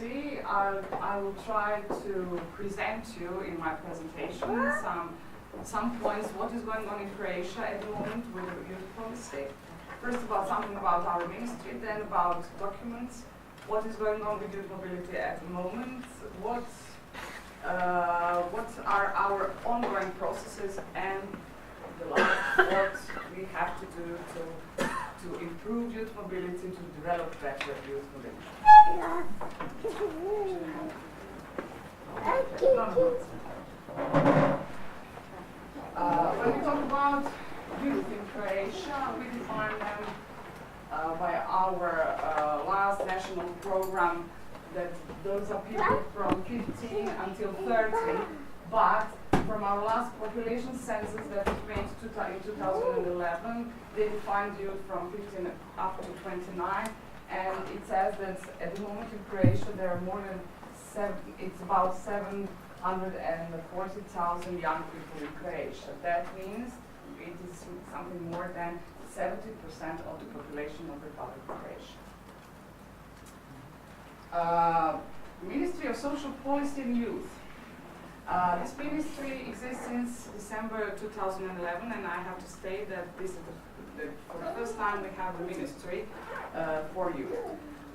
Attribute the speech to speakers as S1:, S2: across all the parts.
S1: see, I will try to present you in my presentation some points what is going on in Croatia at the moment with the youth policy. First about something about our ministry, then about documents, what is going on with youth mobility at the moment, what are our ongoing processes, and the last, what we have to do to improve youth mobility, to develop better youth mobility. When we talk about youth in Croatia, we define them by our last national program, that those are people from 15 until 30, but from our last population census that was made in 2011, they defined youth from 15 up to 29, and it says that at the moment in Croatia there are more than it's about 740,000 young people in Croatia. That means it is something more than 70% of the population of the Republic of Croatia. Ministry of Social Policy and Youth. This ministry exists since December 2011, and I have to state that this is for the first time we have a ministry for youth.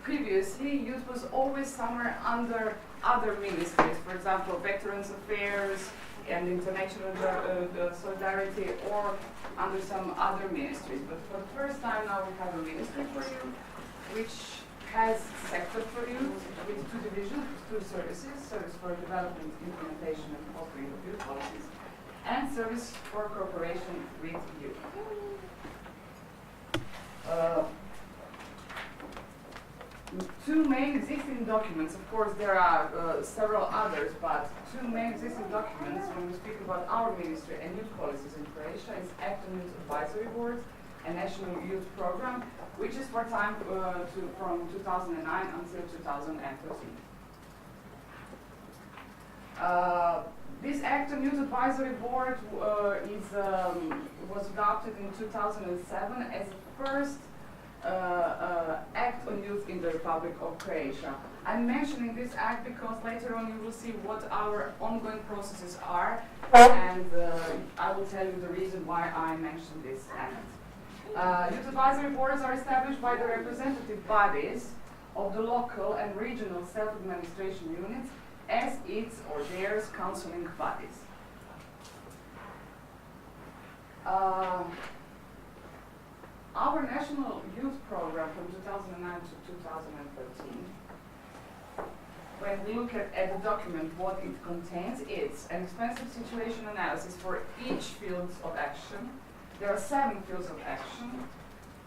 S1: Previously, youth was always somewhere under other ministries, for example, Veterans Affairs and International Solidarity, or under some other ministries. But for the first time now we have a ministry for youth, which has sector for youth with two divisions, two services: service for development, implementation, and fostering of youth policies, and service for cooperation with youth. Two main existing documents, of course there are several others, but two main existing documents when we speak about our ministry and youth policies in Croatia is Act on Youth Advisory Board and National Youth Program, which is for time from 2009 until 2013. This Act on Youth Advisory Board was adopted in 2007 as the first act on youth in the Republic of Croatia. I'm mentioning this act because later on you will see what our ongoing processes are, and I will tell you the reason why I mentioned this act. Youth advisory boards are established by the representative bodies of the local and regional self-administration units as its or theirs counseling bodies. Our national youth program from 2009 to 2013, when we look at the document, what it contains, it's an expensive situation analysis for each field of action. There are 7 fields of action,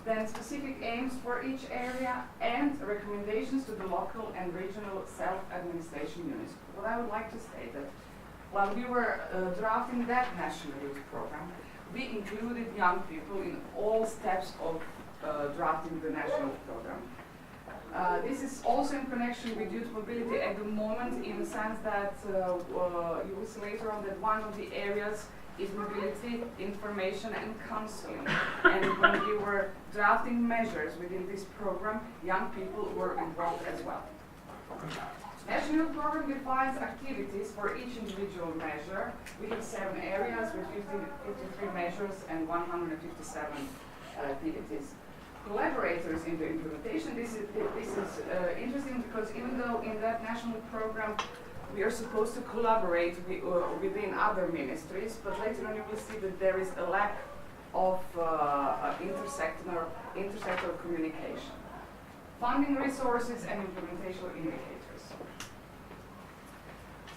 S1: then specific aims for each area, and recommendations to the local and regional self-administration units. What I would like to state that while we were drafting that national youth program, we included young people in all steps of drafting the national program. This is also in connection with youth mobility at the moment, in the sense that you will see later on that one of the areas is mobility, information, and counseling. And when we were drafting measures within this program, young people were involved as well. National program defines activities for each individual measure. We have 7 areas with 53 measures and 157 activities. Collaborators in the implementation. This is interesting because even though in that national program we are supposed to collaborate within other ministries, but later on you will see that there is a lack of intersectoral communication. Funding resources and implementation indicators.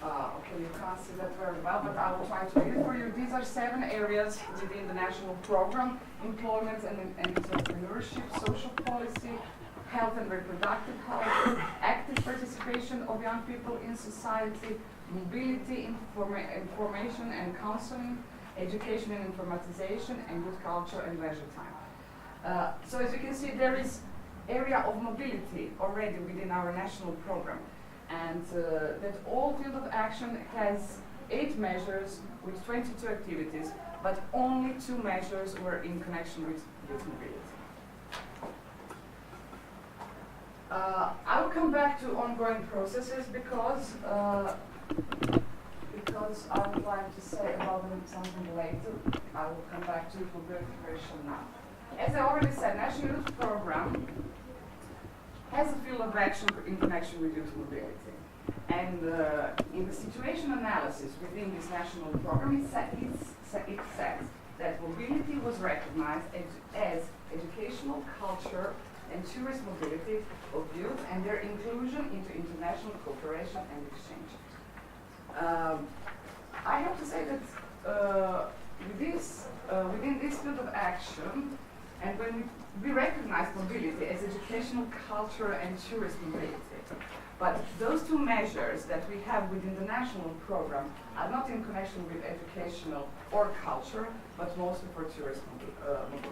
S1: Okay, you can't see that very well, but I will try to read it for you. These are 7 areas within the national program: employment and entrepreneurship, social policy, health and reproductive health, active participation of young people in society, mobility, information and counseling, education and informatization, and youth culture and leisure time. So as you can see, there is area of mobility already within our national program. And that all field of action has 8 measures with 22 activities, but only 2 measures were in connection with youth mobility. I will come back to ongoing processes because I would like to say about them something later. I will come back to mobility creation now. As I already said, National Youth Program has a field of action in connection with youth mobility. And in the situation analysis within this national program, it says that mobility was recognized as educational, culture, and tourist mobility of youth and their inclusion into international cooperation and exchange. I have to say that within this field of action, and when we recognize mobility as educational, culture, and tourist mobility, but those two measures that we have within the national program are not in connection with educational or culture, but mostly for tourist mobility.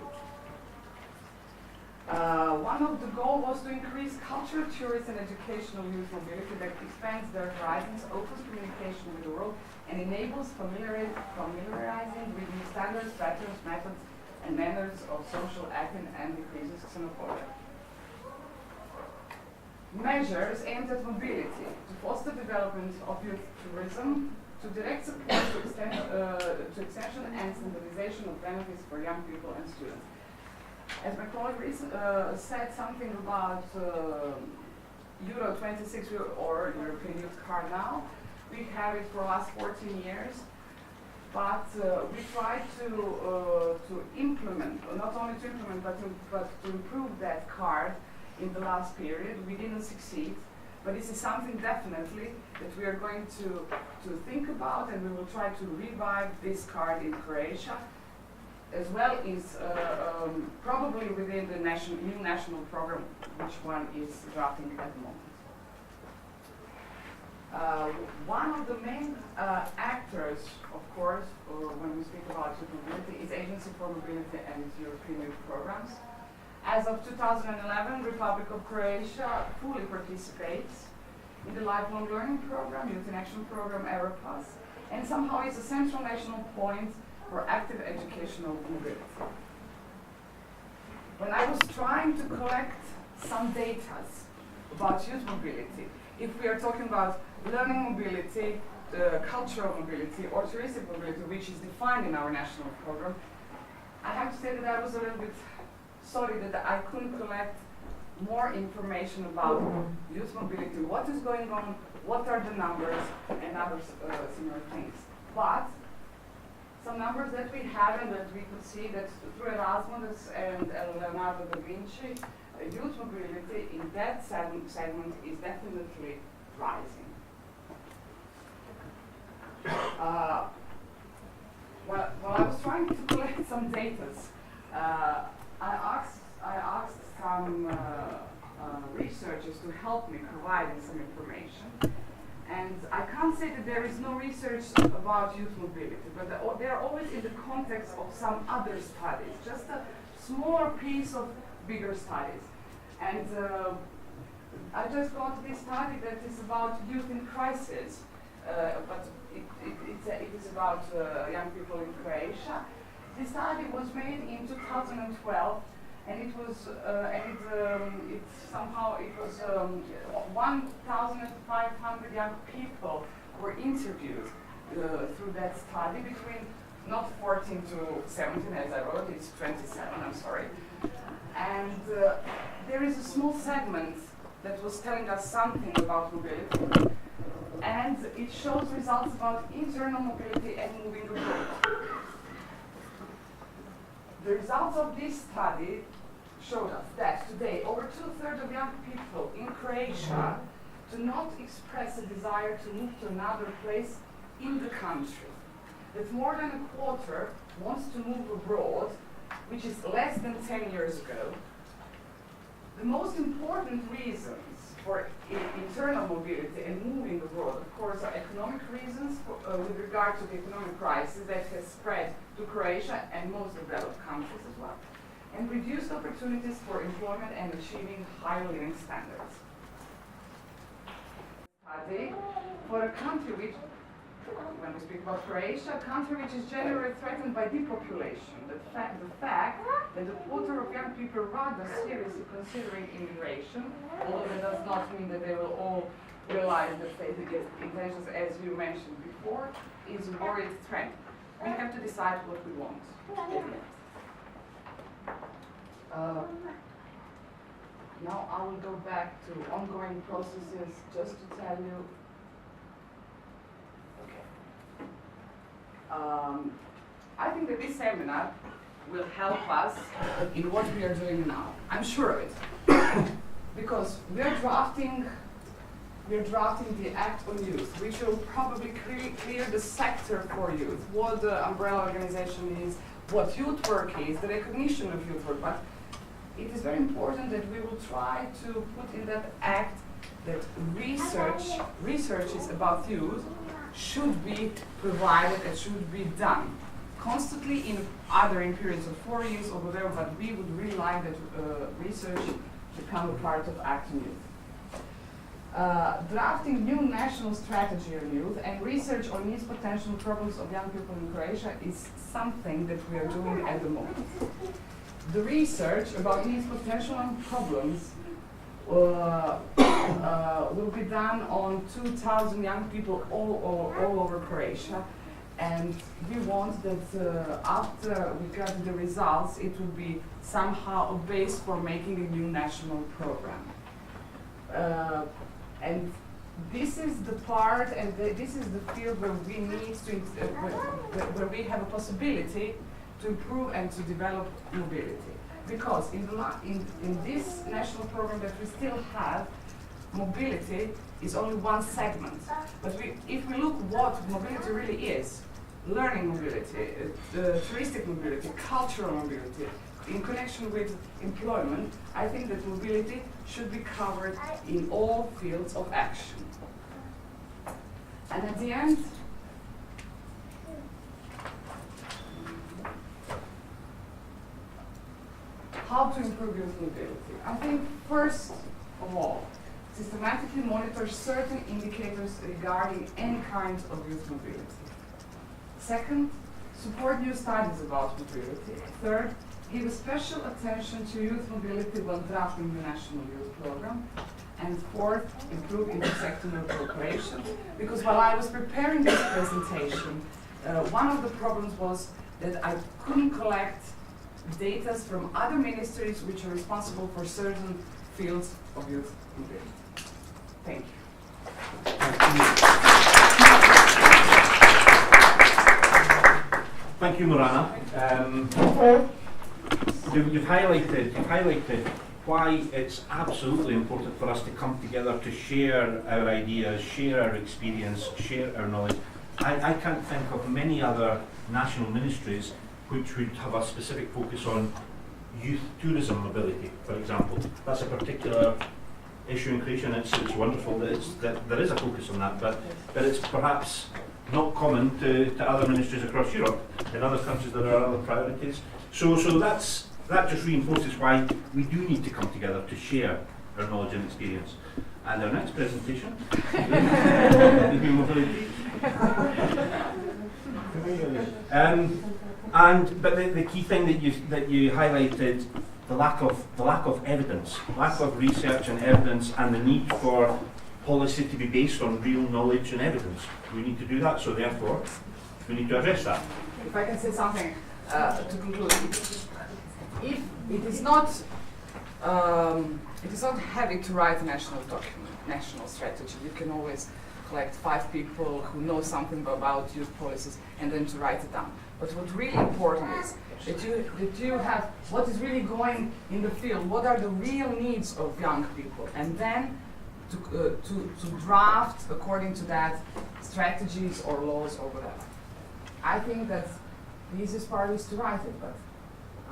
S1: One of the goals was to increase cultural, tourist, and educational youth mobility that expands their horizons, opens communication with the world, and enables familiarizing with new standards, patterns, methods, and manners of social acting and decreases xenophobia. Measures aimed at mobility, to foster development of youth tourism, to direct support to extension and standardization of benefits for young people and students. As my colleague said something about Euro 26 or European Youth Card now, we have it for the last 14 years, but we tried to implement, not only to implement, but to improve that card in the last period. We didn't succeed, but this is something definitely that we are going to think about, and we will try to revive this card in Croatia, as well as probably within the new national program, which one is drafting at the moment. One of the main actors, of course, when we speak about youth mobility, is Agency for Mobility and its European Youth Programs. As of 2011, Republic of Croatia fully participates in the Lifelong Learning Program, Youth in Action Program, ERAPAS, and somehow is a central national point for active educational mobility. When I was trying to collect some data about youth mobility, if we are talking about learning mobility, cultural mobility, or touristic mobility, which is defined in our national program, I have to say that I was a little bit sorry that I couldn't collect more information about youth mobility, what is going on, what are the numbers, and other similar things. But some numbers that we have and that we could see that through Erasmus and Leonardo da Vinci, youth mobility in that segment is definitely rising. Well, I was trying to collect some data. I asked some researchers to help me providing some information. And I can't say that there is no research about youth mobility, but they're always in the context of some other studies, just a smaller piece of bigger studies. And I just got this study that is about youth in crisis, but it is about young people in Croatia. This study was made in 2012, and it was somehow 1,500 young people were interviewed through that study between not 14 to 17 as I wrote, it's 27, I'm sorry. And there is a small segment that was telling us something about mobility, and it shows results about internal mobility and moving abroad. The results of this study showed us that today over 2/3 of young people in Croatia do not express a desire to move to another place in the country. That more than a quarter wants to move abroad, which is less than 10 years ago. The most important reasons for internal mobility and moving abroad, of course, are economic reasons with regard to the economic crisis that has spread to Croatia and most developed countries as well, and reduced opportunities for employment and achieving higher living standards. For a country when we speak about Croatia, a country which is generally threatened by depopulation. The fact that a quarter of young people rather seriously considering immigration, although that does not mean that they will all realize the stated intentions, as you mentioned before, is a worried trend. We have to decide what we want. Now I will go back to ongoing processes just to tell you. I think that this seminar will help us in what we are doing now. I'm sure of it. Because we are drafting the Act on Youth, which will probably clear the sector for youth, what the umbrella organization is, what youth work is, the recognition of youth work. But it is very important that we will try to put in that act that researches about youth should be provided and should be done constantly either in periods of 4 years or whatever, but we would really like that research become a part of Act on Youth. Drafting new national strategy on youth and research on youth potential problems of young people in Croatia is something that we are doing at the moment. The research about youth potential and problems will be done on 2,000 young people all over Croatia, and we want that after we get the results, it will be somehow a base for making a new national program. And this is the part, and this is the field where we need to, where we have a possibility to improve and to develop mobility. Because in this national program that we still have, mobility is only one segment. But if we look what mobility really is, learning mobility, touristic mobility, cultural mobility, in connection with employment, I think that mobility should be covered in all fields of action. And at the end, how to improve youth mobility? I think first of all, systematically monitor certain indicators regarding any kind of youth mobility. Second, support new studies about mobility. Third, give special attention to youth mobility when drafting the national youth program. And fourth, improve intersectional cooperation. Because while I was preparing this presentation, one of the problems was that I couldn't collect data from other ministries which are responsible for certain fields of youth mobility. Thank you.
S2: Thank you, Morana. You've highlighted why it's absolutely important for us to come together to share our ideas, share our experience, share our knowledge. I can't think of many other national ministries which would have a specific focus on youth tourism mobility, for example. That's a particular issue in Croatia, and it's wonderful that there is a focus on that, but it's perhaps not common to other ministries across Europe. In other countries there are other priorities. So that just reinforces why we do need to come together to share our knowledge and experience. And our next presentation is mobility. But the key thing that you highlighted, the lack of evidence, lack of research and evidence, and the need for policy to be based on real knowledge and evidence. We need to do that, so therefore we need to address that.
S1: If I can say something to conclude, if it is not heavy to write a national document, national strategy. You can always collect 5 people who know something about youth policies and then to write it down. But what's really important is that you have what is really going in the field, what are the real needs of young people, and then to draft according to that strategies or laws or whatever. I think that the easiest part is to write it, but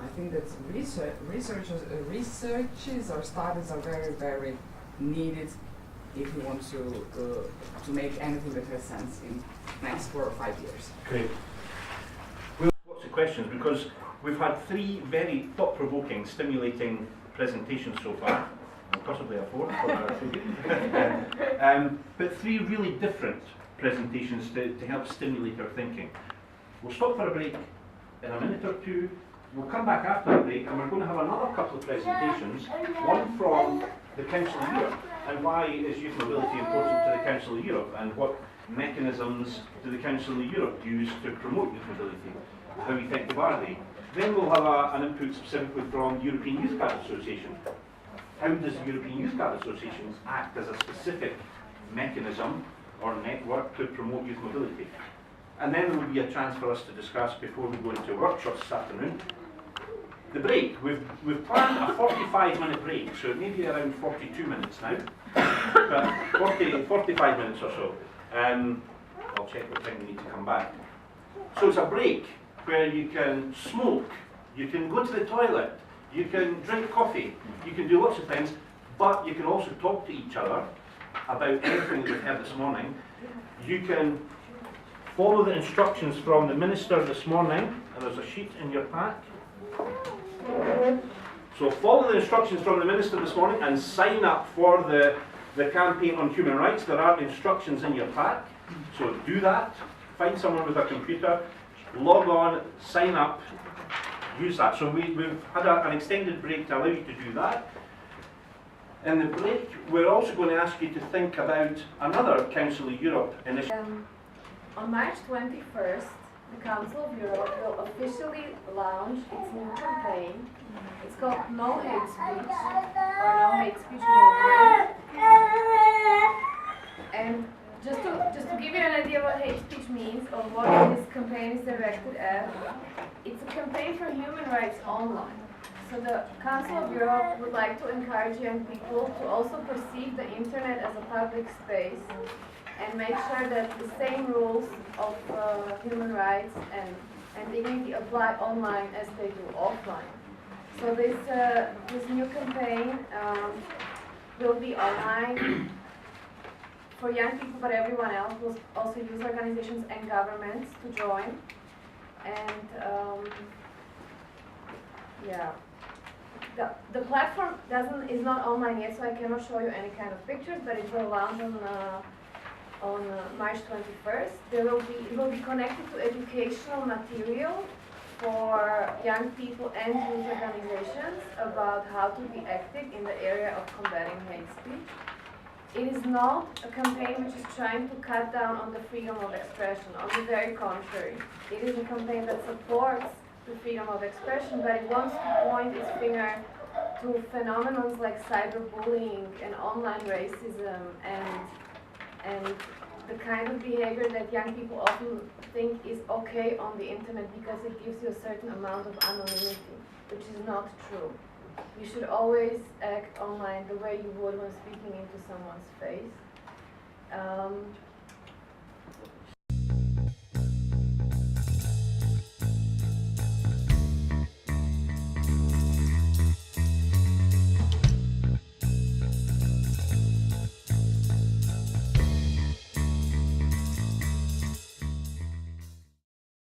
S1: I think that researches or studies are very, very needed if you want to make anything that has sense in next 4 or 5 years.
S2: Great. We'll have lots of questions because we've had 3 very thought-provoking, stimulating presentations so far, and possibly a 4th for our opinion. But 3 really different presentations to help stimulate our thinking. We'll stop for a break in a minute or two. We'll come back after the break and we're going to have another couple of presentations, one from the Council of Europe, and why is youth mobility important to the Council of Europe, and what mechanisms do the Council of Europe use to promote youth mobility, how effective are they? Then we'll have an input specifically from the European Youth Card Association. How does the European Youth Card Association act as a specific mechanism or network to promote youth mobility? And then there will be a chance for us to discuss, before we go into workshops this afternoon, the break. We've planned a 45-minute break, so it may be around 42 minutes now, but 45 minutes or so. I'll check what time we need to come back. So it's a break where you can smoke, you can go to the toilet, you can drink coffee, you can do lots of things, but you can also talk to each other about anything that we've heard this morning. You can follow the instructions from the Minister this morning, and there's a sheet in your pack. So follow the instructions from the Minister this morning and sign up for the campaign on human rights. There are instructions in your pack, so do that. Find someone with a computer, log on, sign up, use that. So we've had an extended break to allow you to do that. In the break, we're also going to ask you to think about another Council of Europe initiative.
S3: On March 21st, the Council of Europe will officially launch its new campaign. It's called No Hate Speech, or No Hate Speech Movement. And just to give you an idea what hate speech means, or what this campaign is directed at, it's a campaign for human rights online. So the Council of Europe would like to encourage young people to also perceive the internet as a public space and make sure that the same rules of human rights and dignity apply online as they do offline. So this new campaign will be online for young people, but everyone else will also use organizations and governments to join. And yeah, the platform is not online yet, so I cannot show you any kind of pictures, but it will launch on March 21st. It will be connected to educational material for young people and youth organizations about how to be active in the area of combating hate speech. It is not a campaign which is trying to cut down on the freedom of expression. On the very contrary, it is a campaign that supports the freedom of expression, but it wants to point its finger to phenomena like cyberbullying and online racism and the kind of behavior that young people often think is okay on the internet because it gives you a certain amount of anonymity, which is not true. You should always act online the way you would when speaking into someone's face.